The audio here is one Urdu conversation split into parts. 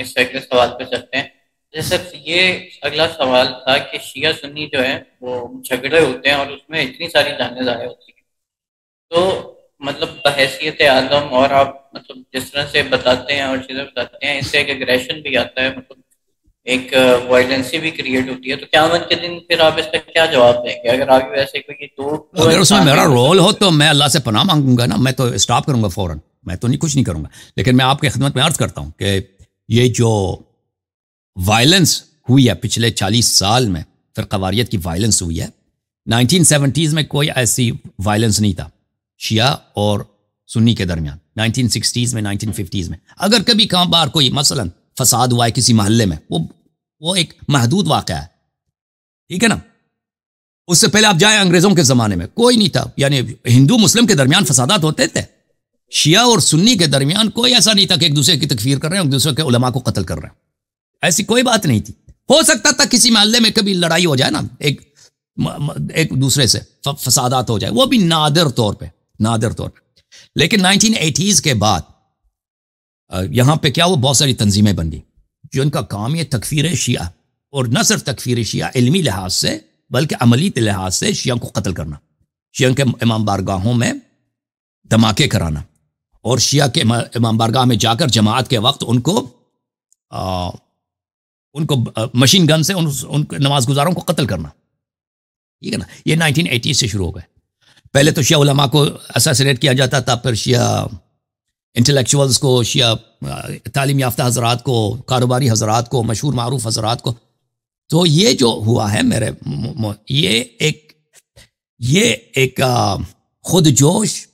اس سے اگلے سوال پہ چلتے ہیں. جیسے یہ اگلا سوال تھا کہ شیعہ سنی جو ہے وہ جھگڑے ہوتے ہیں اور اس میں اتنی ساری جانیں ضائع ہوتی ہیں. تو مطلب بحیثیت عالم اور آپ مطلب جس طرح سے بتاتے ہیں اور چیزیں بتاتے ہیں، اس سے ایک اگریشن بھی آتا ہے، مطلب ایک وائلنسی بھی کریٹ ہوتی ہے. تو قیامت کے دن پھر آپ اس کا کیا جواب دیں گے اگر آپ ویسے کوئی دو اگر اس میں انسان میرا بھی رول ہو گزرے؟ تو میں اللہ سے پناہ مانگوں گا نا، میں تو اسٹاپ کروں گا فوراً، میں تو نہیں کچھ نہیں کروں گا. لیکن میں آپ کی خدمت میں عرض کرتا ہوں کہ یہ جو وائلنس ہوئی ہے پچھلے 40 سال میں، فرقہ واریت کی وائلنس ہوئی ہے، 1970s میں کوئی ایسی وائلنس نہیں تھا شیعہ اور سنی کے درمیان. 1960s میں، 1950s میں اگر کبھی کہاں بار کوئی مثلا فساد ہوا ہے کسی محلے میں، وہ ایک محدود واقعہ ہے، ٹھیک ہے نا. اس سے پہلے آپ جائیں انگریزوں کے زمانے میں کوئی نہیں تھا، یعنی ہندو مسلم کے درمیان فسادات ہوتے تھے، شیعہ اور سنی کے درمیان کوئی ایسا نہیں تھا کہ ایک دوسرے کی تکفیر کر رہے ہیں، ایک دوسرے کے علماء کو قتل کر رہے ہیں، ایسی کوئی بات نہیں تھی. ہو سکتا تھا کسی محلے میں کبھی لڑائی ہو جائے نا، ایک دوسرے سے فسادات ہو جائے، وہ بھی نادر طور پہ. لیکن 1980s کے بعد یہاں پہ کیا، وہ بہت ساری تنظیمیں بن گئی جن کا کام یہ تکفیر شیعہ، اور نہ صرف تکفیر شیعہ علمی لحاظ سے بلکہ عملی لحاظ سے شیعہ کو قتل کرنا، شیعہ کے امام بارگاہوں میں دھماکے کرانا، اور شیعہ کے امام بارگاہ میں جا کر جماعت کے وقت ان کو مشین گن سے ان نماز گزاروں کو قتل کرنا، ٹھیک ہے نا. یہ 1980 سے شروع ہو گئے. پہلے تو شیعہ علماء کو اسیسینیٹ کیا جاتا تھا، پھر شیعہ انٹلیکچوئلز کو، شیعہ تعلیم یافتہ حضرات کو، کاروباری حضرات کو، مشہور معروف حضرات کو. تو یہ جو ہوا ہے یہ ایک خود جوش،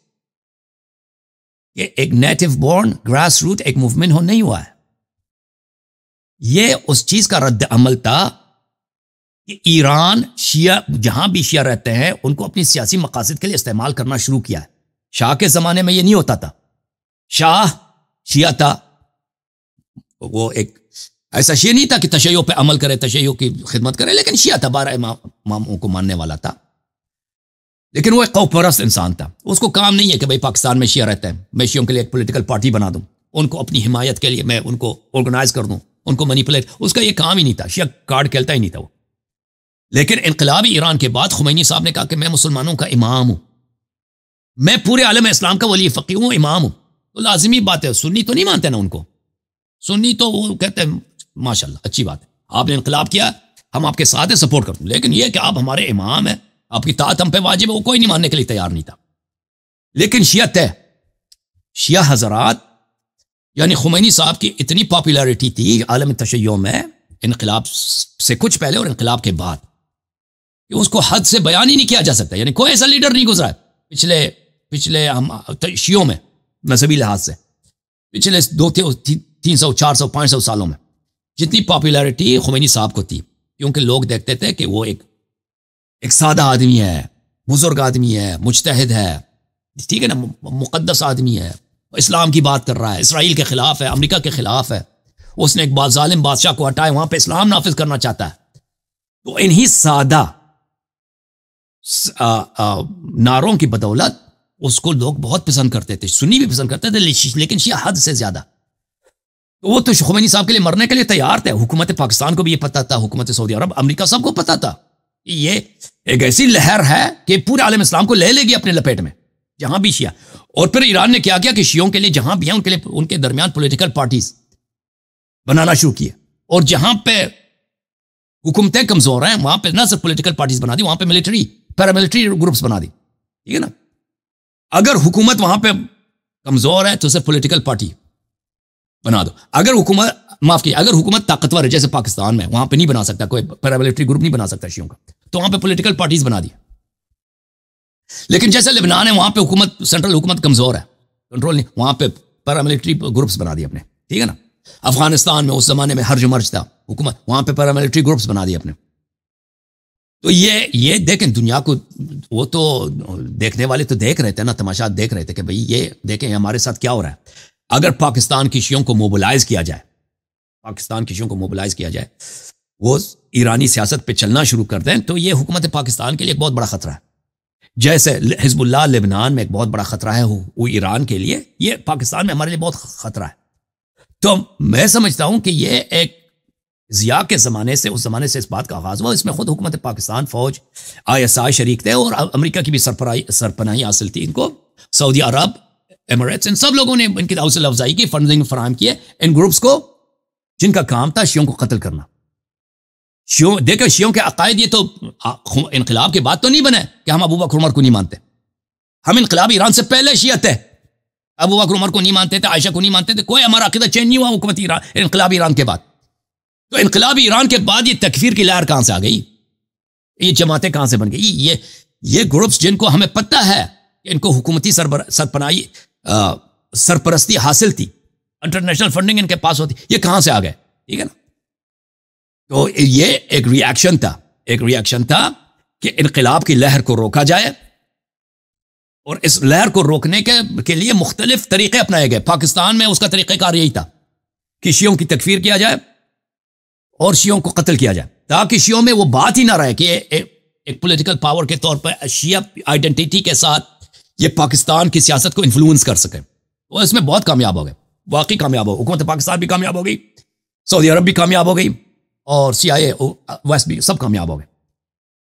یہ ایک نیٹو بورن گراس روٹ ایک موومنٹ نہیں ہوا ہے. یہ اس چیز کا رد عمل تھا کہ ایران شیعہ جہاں بھی شیعہ رہتے ہیں ان کو اپنی سیاسی مقاصد کے لیے استعمال کرنا شروع کیا ہے. شاہ کے زمانے میں یہ نہیں ہوتا تھا. شاہ شیعہ تھا، وہ ایک ایسا شیعہ نہیں تھا کہ تشیع پہ عمل کرے، تشیع کی خدمت کرے، لیکن شیعہ تھا، 12 اماموں کو ماننے والا تھا. لیکن وہ ایک قوم پرست انسان تھا. اس کو کام نہیں ہے کہ بھئی پاکستان میں شیعہ رہتے ہیں، میں شیعوں کے لیے ایک پولیٹیکل پارٹی بنا دوں، ان کو اپنی حمایت کے لیے میں ان کو آرگنائز کر دوں، ان کو مینیپولیٹ. اس کا یہ کام ہی نہیں تھا، شیعہ کارڈ کھیلتا ہی نہیں تھا وہ. لیکن انقلابی ایران کے بعد خمینی صاحب نے کہا کہ میں مسلمانوں کا امام ہوں، میں پورے عالم اسلام کا ولی فقیہ ہوں، امام ہوں. تو لازمی بات ہے، سنی تو نہیں مانتے نا ان کو، سنی تو وہ کہتے ہیں ماشاءاللہ اچھی بات ہے، آپ نے انقلاب کیا، ہم آپ کے ساتھ ہیں، سپورٹ کرتے ہیں، لیکن یہ کہ آپ ہمارے امام ہیں، آپ کی طاعت ہم پہ واجب ہے، وہ کوئی نہیں ماننے کے لیے تیار نہیں تھا. لیکن شیعہ حضرات، یعنی خمینی صاحب کی اتنی پاپولیرٹی تھی عالم تشیع میں انقلاب سے کچھ پہلے اور انقلاب کے بعد کہ اس کو حد سے بیان ہی نہیں کیا جا سکتا. یعنی کوئی ایسا لیڈر نہیں گزرا ہے پچھلے ہم شیعوں میں مذہبی لحاظ سے پچھلے 300 400 500 سالوں میں جتنی پاپولیرٹی خمینی صاحب کو تھی، کیونکہ لوگ دیکھتے تھے کہ وہ ایک سادہ آدمی ہے، بزرگ آدمی ہے، مجتہد ہے، ٹھیک ہے نا، مقدس آدمی ہے، اسلام کی بات کر رہا ہے، اسرائیل کے خلاف ہے، امریکہ کے خلاف ہے، اس نے ایک ظالم بادشاہ کو ہٹائے، وہاں پہ اسلام نافذ کرنا چاہتا ہے. تو انہی سادہ نعروں کی بدولت اس کو لوگ بہت پسند کرتے تھے، سنی بھی پسند کرتے تھے، لیکن شیعہ حد سے زیادہ. وہ تو خمینی صاحب کے لیے مرنے کے لیے تیار تھے. حکومت پاکستان کو بھی یہ پتا تھا، حکومت سعودی عرب، امریکہ سب کو پتا تھا یہ ایک ایسی لہر ہے کہ پورے عالم اسلام کو لے لے گی اپنے لپیٹ میں جہاں بھی شیعہ. اور پھر ایران نے کیا کہ شیعوں کے لیے جہاں بھی ہیں ان کے درمیان پولیٹیکل پارٹیز بنانا شروع کیے، اور جہاں پہ حکومتیں کمزور ہیں وہاں پہ نہ صرف پولیٹیکل پارٹیز بنا دی، وہاں پہ پیراملٹری گروپس بنا دی، ٹھیک ہے نا. اگر حکومت وہاں پہ کمزور ہے تو صرف پولیٹیکل پارٹی بنا دو. اگر حکومت طاقتور ہے جیسے پاکستان میں، وہاں پہ نہیں بنا سکتا کوئی پیراملٹری گروپ، نہیں بنا سکتا شیعوں کا، تو وہاں پہ پولیٹیکل پارٹیز بنا دی. لیکن جیسے لبنان ہے، وہاں پہ سینٹرل حکومت کمزور ہے، کنٹرول نہیں، وہاں پہ پیراملٹری گروپس بنا دی اپنے، ٹھیک ہے نا. افغانستان میں اس زمانے میں ہرج مرج تھا حکومت، وہاں پہ پیراملٹری گروپس بنا دی اپنے. تو یہ دیکھیں دنیا کو، وہ تو دیکھنے والے تو دیکھ رہے تھے نا، تماشا دیکھ رہے تھے کہ بھئی یہ دیکھیں ہمارے ساتھ کیا ہو رہا ہے. اگر پاکستان کی شیعوں کو موبلائز کیا جائے، وہ ایرانی سیاست پہ چلنا شروع کر دیں، تو یہ حکومت پاکستان کے لیے ایک بہت بڑا خطرہ ہے. جیسے حزب اللہ لبنان میں ایک بہت بڑا خطرہ ہے وہ ایران کے لیے، یہ پاکستان میں ہمارے لیے بہت خطرہ ہے. تو میں سمجھتا ہوں کہ یہ ایک ضیاء کے زمانے سے، اس زمانے سے اس بات کا آغاز ہوا. اس میں خود حکومت پاکستان، فوج، ISI شریک تھے، اور امریکہ کی بھی سرپناہی حاصل تھی ان کو. سعودی عرب، ایمریٹس، ان سب لوگوں نے ان کی حوصلہ افزائی کی، فنڈنگ فراہم کیے ان گروپس کو جن کا کام تھا شیعوں کو قتل کرنا. دیکھو شیعوں کے عقائد یہ تو انقلاب کے بعد تو نہیں بنے کہ ہم ابو بکر عمر کو نہیں مانتے. ہم انقلاب ایران سے پہلے شیعہ تھے، ابو بکر عمر کو نہیں مانتے تھے، عائشہ کو نہیں مانتے تھے. کوئی ہمارا عقیدہ چینج نہیں ہوا حکومت ایران، انقلاب ایران کے بعد. تو انقلاب ایران کے بعد یہ تکفیر کی لہر کہاں سے آ گئی؟ یہ جماعتیں کہاں سے بن گئی؟ یہ گروپس جن کو ہمیں پتہ ہے کہ ان کو حکومتی سرپناہی سرپرستی حاصل تھی، انٹرنیشنل فنڈنگ ان کے پاس ہوتی، یہ کہاں سے آ گئے؟ ٹھیک ہے نا. تو یہ ایک ریاکشن تھا کہ انقلاب کی لہر کو روکا جائے، اور اس لہر کو روکنے کے لیے مختلف طریقے اپنائے گئے. پاکستان میں اس کا طریقہ کار یہی تھا کہ شیعوں کی تکفیر کیا جائے اور شیعوں کو قتل کیا جائے، تاکہ شیعوں میں وہ بات ہی نہ رہے کہ ایک پولیٹیکل پاور کے طور پر شیعہ آئیڈینٹیٹی کے ساتھ یہ پاکستان کی سیاست کو انفلوئنس کر سکے. وہ اس میں بہت کامیاب ہو گئے، واقعی کامیاب ہو. حکومت پاکستان بھی کامیاب ہو گئی، سعودی عرب بھی کامیاب ہو گئی، اور CIA ویسٹ بھی سب کامیاب ہو گئے.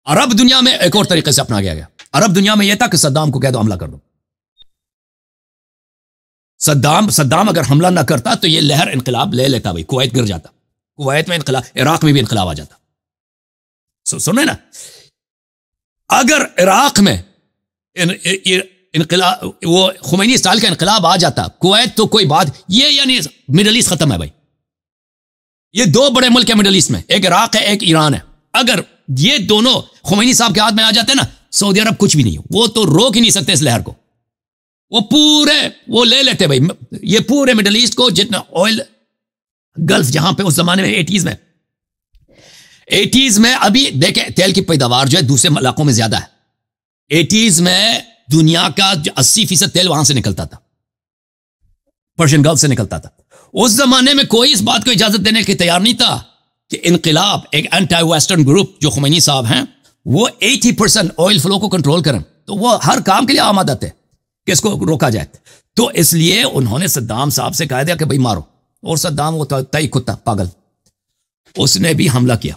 عرب دنیا میں ایک اور طریقے سے اپنا گیا. عرب دنیا میں یہ تھا کہ صدام کو کہہ دو حملہ کر دو. صدام اگر حملہ نہ کرتا تو یہ لہر انقلاب لے لیتا، بھائی کویت گر جاتا، کویت میں انقلاب، عراق میں بھی انقلاب آ جاتا. سنیں نا، اگر عراق میں انقلاب، وہ خمینی اسٹائل کا انقلاب آ جاتا، کویت تو کوئی بات، یہ یعنی مڈل ایسٹ ختم ہے بھائی. یہ دو بڑے ملک ہیں مڈل ایسٹ میں، ایک عراق ہے ایک ایران ہے. اگر یہ دونوں خمینی صاحب کے ہاتھ میں آ جاتے نا، سعودی عرب کچھ بھی نہیں ہو، وہ تو روک ہی نہیں سکتے اس لہر کو. وہ لے لیتے بھائی یہ پورے مڈل ایسٹ کو، جتنا آئل گلف جہاں پہ اس زمانے میں 80s میں ابھی دیکھیں تیل کی پیداوار جو ہے دوسرے علاقوں میں زیادہ ہے. 80s میں دنیا کا 80% تیل وہاں سے نکلتا تھا، پرشین گلف سے نکلتا تھا. اس زمانے میں کوئی اس بات کو اجازت دینے کے تیار نہیں تھا کہ انقلاب، ایک اینٹی ویسٹرن گروپ جو خمینی صاحب ہیں، وہ 80% آئل فلو کو کنٹرول کریں. تو وہ ہر کام کے لیے آمادہ تھے کہ اس کو روکا جائے. تو اس لیے انہوں نے صدام صاحب سے کہا دیا کہ بھائی مارو، اور صدام وہ تئی کتا پاگل، اس نے بھی حملہ کیا.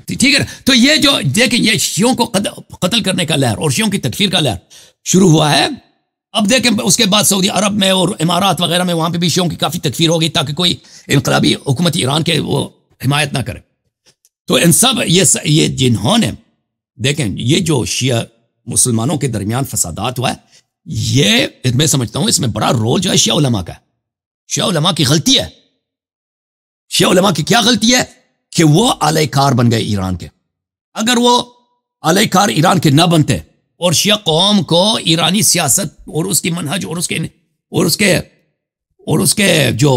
ٹھیک ہے. تو یہ جو دیکھیں یہ شیعوں کو قتل کرنے کا لہر اور شیعوں کی تکفیر کا لہر شروع ہوا ہے. اب دیکھیں اس کے بعد سعودی عرب میں اور امارات وغیرہ میں وہاں پہ بھی شیعوں کی کافی تکفیر ہو گئی تاکہ کوئی انقلابی حکومت ایران کے وہ حمایت نہ کرے. تو ان سب یہ جنہوں نے دیکھیں یہ جو شیعہ مسلمانوں کے درمیان فسادات ہوا ہے، یہ میں سمجھتا ہوں اس میں بڑا رول جو ہے شیعہ علماء کا ہے. شیعہ علماء کی غلطی ہے. شیعہ علماء کی کیا غلطی ہے کہ وہ اعلی کار بن گئے ایران کے. اگر وہ اعلی کار ایران کے نہ بنتے اور شیعہ قوم کو ایرانی سیاست اور اس کی منہج اور اس کے جو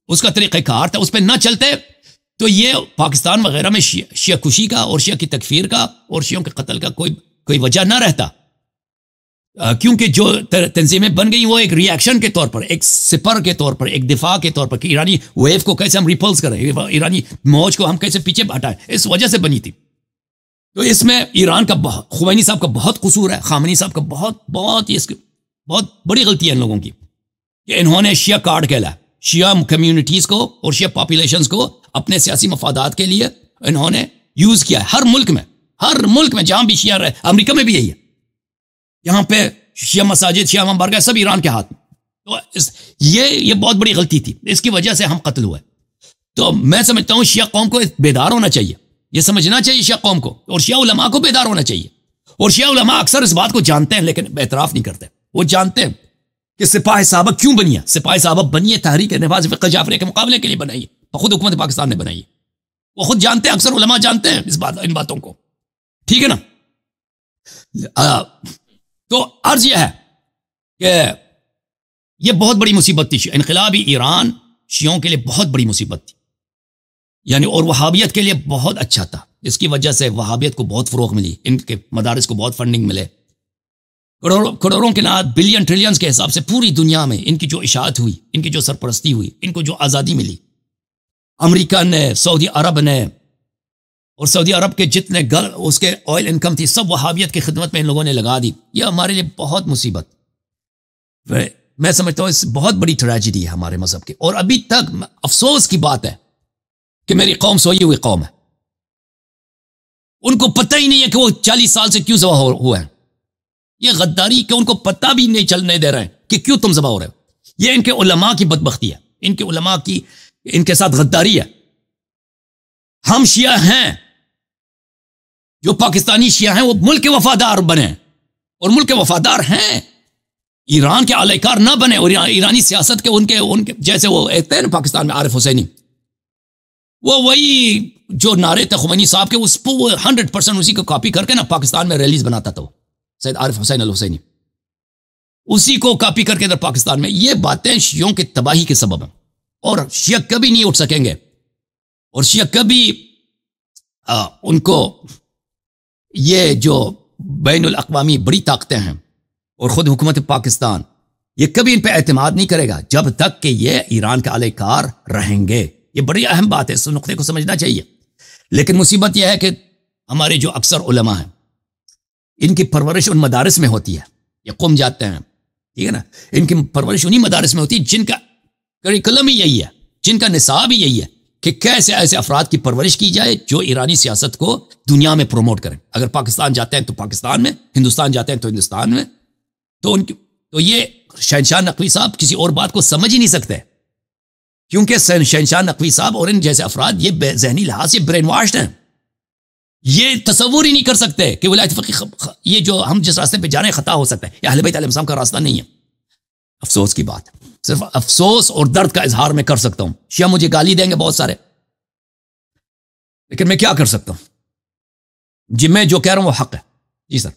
اس کا طریقہ کار تھا اس پہ نہ چلتے، تو یہ پاکستان وغیرہ میں شیعہ کشی کا اور شیعہ کی تکفیر کا اور شیعوں کے قتل کا کوئی وجہ نہ رہتا. کیونکہ جو تنظیمیں بن گئی وہ ایک ری ایکشن کے طور پر، ایک سپر کے طور پر، ایک دفاع کے طور پر کہ ایرانی ویو کو کیسے ہم ریپلس کریں، ایرانی موج کو ہم کیسے پیچھے ہٹائیں، اس وجہ سے بنی تھی. تو اس میں ایران کا خمینی صاحب کا بہت قصور ہے، خامنئی صاحب کا بہت بڑی غلطی ہے ان لوگوں کی کہ انہوں نے شیعہ کارڈ کہلا ہے. شیعہ کمیونٹیز کو اور شیعہ پاپولیشنز کو اپنے سیاسی مفادات کے لیے انہوں نے یوز کیا ہے. ہر ملک میں جہاں بھی شیعہ رہے، امریکہ میں بھی یہی ہے، یہاں پہ شیعہ مساجد، شیعہ ممبرگاہ سب ایران کے ہاتھ میں. تو یہ بہت بڑی غلطی تھی، اس کی وجہ سے ہم قتل ہوئے. تو میں سمجھتا ہوں شیعہ قوم کو بیدار ہونا چاہیے، یہ سمجھنا چاہیے شیعہ قوم کو، اور شیعہ علماء کو بیدار ہونا چاہیے. اور شیعہ علماء اکثر اس بات کو جانتے ہیں لیکن اعتراف نہیں کرتے. وہ جانتے ہیں کہ سپاہ صحابہ کیوں بنی ہے. سپاہ صحابہ بنی ہے تحریک نفاذ فقہ جعفریہ کے مقابلے کے لیے بنائی ہے، خود حکومت پاکستان نے بنائی ہے. وہ خود جانتے ہیں، اکثر علماء جانتے ہیں ان باتوں کو. ٹھیک ہے نا. تو عرض یہ ہے کہ یہ بہت بڑی مصیبت تھی. انقلابی ایران شیعوں کے لیے بہت بڑی مصیبت تھی، یعنی اور وہابیت کے لیے بہت اچھا تھا. اس کی وجہ سے وہابیت کو بہت فروغ ملی، ان کے مدارس کو بہت فنڈنگ ملے، کروڑوں کے نہ بلین ٹریلینز کے حساب سے پوری دنیا میں ان کی جو اشاعت ہوئی، ان کی جو سرپرستی ہوئی، ان کو جو آزادی ملی. امریکہ نے، سعودی عرب نے، اور سعودی عرب کے جتنے اس کے آئل انکم تھی سب وہابیت کی خدمت میں ان لوگوں نے لگا دی. یہ ہمارے لیے بہت مصیبت. میں سمجھتا ہوں اس بہت بڑی ٹریجڈی ہے ہمارے مذہب کی، اور ابھی تک افسوس کی بات ہے کہ میری قوم سوئی ہوئی قوم ہے، ان کو پتہ ہی نہیں ہے کہ وہ 40 سال سے کیوں ذبح ہوا ہے. یہ غداری کہ ان کو پتہ بھی نہیں چلنے دے رہے ہیں کہ کیوں تم ذبح ہو رہے ہو. یہ ان کے علماء کی بدبختی ہے، ان کے علماء کی ان کے ساتھ غداری ہے. ہم شیعہ ہیں، جو پاکستانی شیعہ ہیں وہ ملک کے وفادار بنے، اور ملک کے وفادار ہیں، ایران کے اہلکار نہ بنے، اور ایرانی سیاست کے ان کے جیسے وہ ایک تھے نا پاکستان میں عارف حسینی، وہ وہی جو نعرے تھے خمینی صاحب کے، اس کو 100% اسی کو کاپی کر کے نا پاکستان میں ریلیز بناتا تھا وہ سید عارف حسین الحسینی، اسی کو کاپی کر کے ادھر پاکستان میں. یہ باتیں شیعوں کی تباہی کے سبب ہیں، اور شیعہ کبھی نہیں اٹھ سکیں گے، اور شیعہ کبھی ان کو یہ جو بین الاقوامی بڑی طاقتیں ہیں اور خود حکومت پاکستان، یہ کبھی ان پہ اعتماد نہیں کرے گا جب تک کہ یہ ایران کے اہلکار رہیں گے. یہ بڑی اہم بات ہے، اس نقطے کو سمجھنا چاہیے. لیکن مصیبت یہ ہے کہ ہمارے جو اکثر علماء ہیں، ان کی پرورش ان مدارس میں ہوتی ہے، یہ قوم جاتے ہیں، ٹھیک ہے نا، ان کی پرورش انہی مدارس میں ہوتی ہے جن کا کریکلم ہی یہی ہے، جن کا نصاب ہی یہی ہے کہ کیسے ایسے افراد کی پرورش کی جائے جو ایرانی سیاست کو دنیا میں پروموٹ کریں. اگر پاکستان جاتے ہیں تو پاکستان میں، ہندوستان جاتے ہیں تو ہندوستان میں. تو یہ شہنشاہ نقوی صاحب کسی اور بات کو سمجھ ہی نہیں سکتے، کیونکہ شہنشاہ نقوی صاحب اور ان جیسے افراد یہ ذہنی لحاظ سے برین واشڈ ہیں. یہ تصور ہی نہیں کر سکتے کہ ولایت فقیہ یہ جو ہم جس راستے پہ جا رہے ہیں خطا ہو سکتا ہے. یہ اہل بیت علیہ السلام کا راستہ نہیں ہے. افسوس کی بات ہے، صرف افسوس اور درد کا اظہار میں کر سکتا ہوں. شیعہ مجھے گالی دیں گے بہت سارے، لیکن میں کیا کر سکتا ہوں؟ جی میں جو کہہ رہا ہوں وہ حق ہے. جی سر.